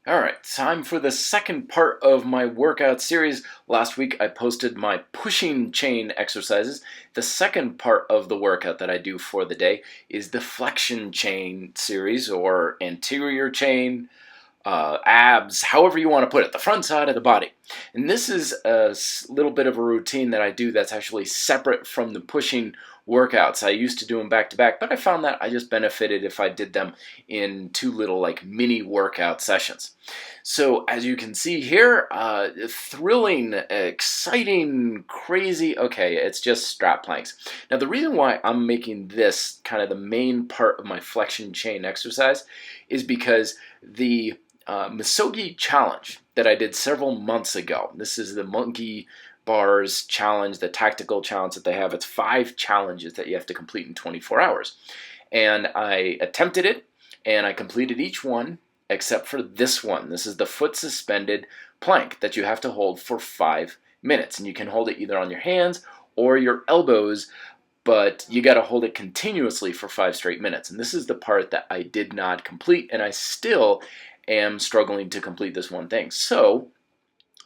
All right, time for the second part of my workout series. Last week I posted my pushing chain exercises. The second part of the workout that I do for the day is the flexion chain series, or anterior chain, abs, however you want to put it, the front side of the body. And this is a little bit of a routine that I do that's actually separate from the pushing workouts. I used to do them back to back, but I found that I just benefited if I did them in two little like mini workout sessions. So as you can see here, thrilling, exciting, crazy. Okay, it's just strap planks. Now the reason why I'm making this kind of the main part of my flexion chain exercise is because the Misogi challenge that I did several months ago. This is the monkey bars challenge, the tactical challenge that they have. It's 5 challenges that you have to complete in 24 hours. And I attempted it, and I completed each one except for this one. This is the foot suspended plank that you have to hold for 5 minutes. And you can hold it either on your hands or your elbows, but you got to hold it continuously for 5 straight minutes. And this is the part that I did not complete, and I still am struggling to complete this one thing. So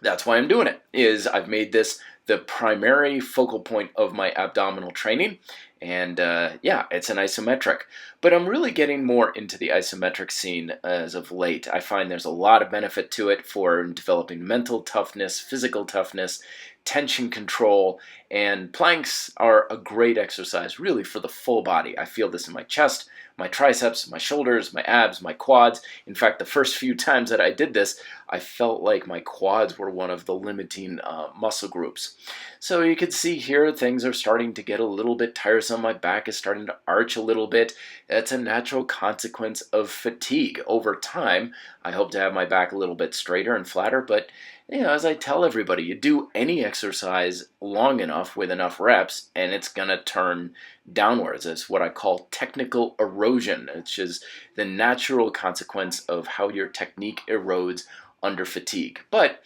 that's why I'm doing it, is I've made this the primary focal point of my abdominal training. And yeah, it's an isometric. But I'm really getting more into the isometric scene as of late. I find there's a lot of benefit to it for developing mental toughness, physical toughness, tension control, and planks are a great exercise really for the full body. I feel this in my chest, my triceps, my shoulders, my abs, my quads. In fact, the first few times that I did this, I felt like my quads were one of the limiting muscle groups. So you can see here things are starting to get a little bit tiresome. My back is starting to arch a little bit. That's a natural consequence of fatigue. Over time, I hope to have my back a little bit straighter and flatter, but as I tell everybody, you do any exercise long enough with enough reps and it's going to turn downwards. It's what I call technical erosion, which is the natural consequence of how your technique erodes under fatigue. But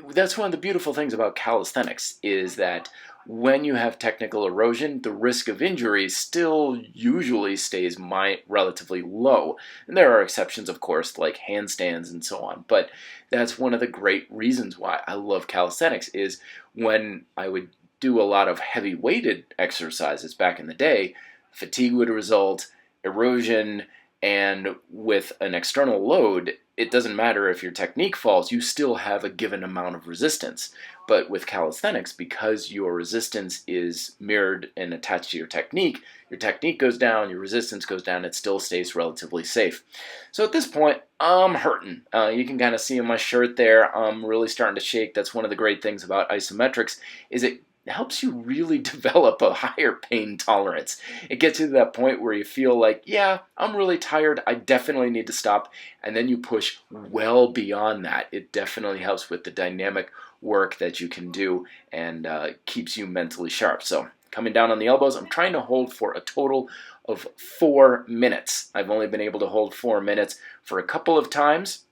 that's one of the beautiful things about calisthenics, is that when you have technical erosion, the risk of injury still usually stays relatively low. And there are exceptions, of course, like handstands and so on. But that's one of the great reasons why I love calisthenics, is when I would do a lot of heavy weighted exercises back in the day, fatigue would result, erosion, and with an external load, it doesn't matter if your technique falls, you still have a given amount of resistance. But with calisthenics, because your resistance is mirrored and attached to your technique goes down, your resistance goes down, it still stays relatively safe. So at this point, I'm hurting. You can kind of see in my shirt there, I'm really starting to shake. That's one of the great things about isometrics, is it helps you really develop a higher pain tolerance. It gets you to that point where you feel like, yeah, I'm really tired, I definitely need to stop, and then you push well beyond that. It definitely helps with the dynamic work that you can do, and keeps you mentally sharp. So coming down on the elbows, I'm trying to hold for a total of 4 minutes. I've only been able to hold 4 minutes for a couple of times.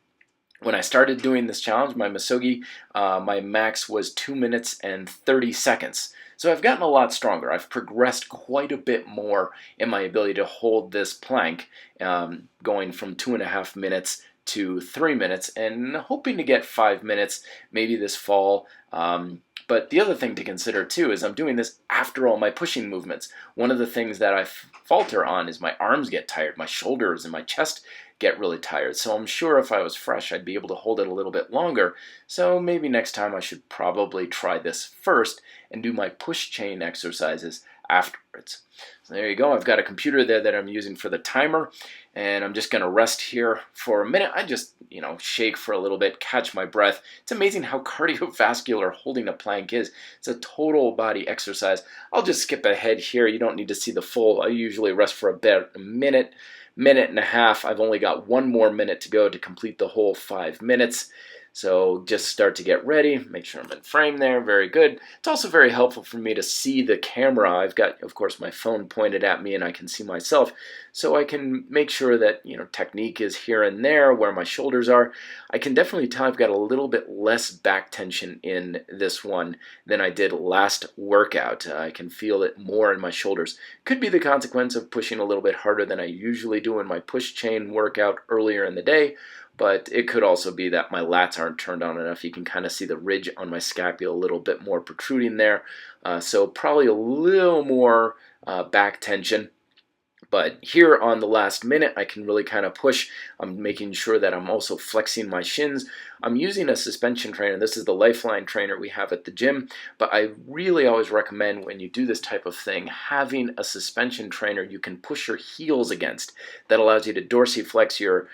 When I started doing this challenge, my Misogi, my max was 2 minutes and 30 seconds. So I've gotten a lot stronger. I've progressed quite a bit more in my ability to hold this plank, going from 2.5 minutes to 3 minutes, and hoping to get 5 minutes maybe this fall. But the other thing to consider too is I'm doing this after all my pushing movements. One of the things that I falter on is my arms get tired, my shoulders and my chest get really tired. So I'm sure if I was fresh, I'd be able to hold it a little bit longer. So maybe next time I should probably try this first and do my push chain exercises afterwards. So there you go. I've got a computer there that I'm using for the timer, and I'm just going to rest here for a minute. I just, shake for a little bit, catch my breath. It's amazing how cardiovascular holding a plank is. It's a total body exercise. I'll just skip ahead here. You don't need to see the full. I usually rest for about a minute and a half. I've only got 1 more minute to go to complete the whole 5 minutes. So just start to get ready. Make sure I'm in frame there. Very good. It's also very helpful for me to see the camera. I've got, of course, my phone pointed at me and I can see myself. So I can make sure that, technique is here and there where my shoulders are. I can definitely tell I've got a little bit less back tension in this one than I did last workout. I can feel it more in my shoulders. Could be the consequence of pushing a little bit harder than I usually do in my push chain workout earlier in the day. but it could also be that my lats aren't turned on enough. You can kind of see the ridge on my scapula a little bit more protruding there, so probably a little more back tension. But here on the last minute, I can really kind of push. I'm making sure that I'm also flexing my shins. I'm using a suspension trainer. This is the Lifeline trainer we have at the gym, but I really always recommend when you do this type of thing, having a suspension trainer you can push your heels against. That allows you to dorsiflex your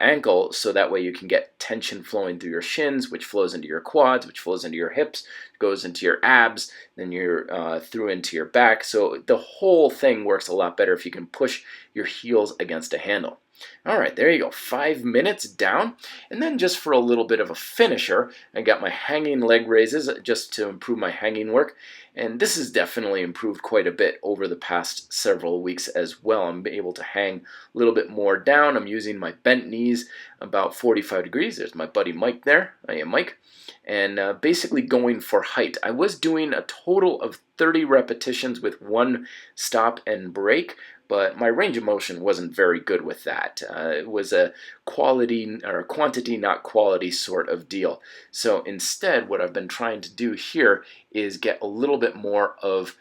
ankle, so that way you can get tension flowing through your shins, which flows into your quads, which flows into your hips, goes into your abs, then you're through into your back. So the whole thing works a lot better if you can push your heels against a handle. All right, there you go, 5 minutes down. And then just for a little bit of a finisher, I got my hanging leg raises just to improve my hanging work. And this has definitely improved quite a bit over the past several weeks as well. I'm able to hang a little bit more down. I'm using my bent knees about 45 degrees. There's my buddy Mike there. I am Mike. And basically going for height. I was doing a total of 30 repetitions with one stop and break, but my range of motion wasn't very good with that. It was a quality or quantity, not quality sort of deal. So instead, what I've been trying to do here is get a little bit more of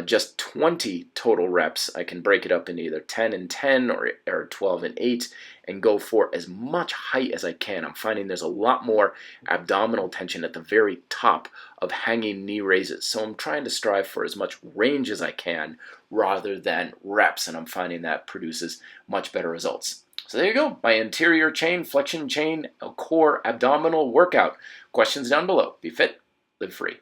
just 20 total reps. I can break it up into either 10 and 10 or 12 and 8 and go for as much height as I can. I'm finding there's a lot more abdominal tension at the very top of hanging knee raises. So I'm trying to strive for as much range as I can rather than reps, and I'm finding that produces much better results. So there you go, my anterior chain, flexion chain, core abdominal workout. Questions down below. Be fit, live free.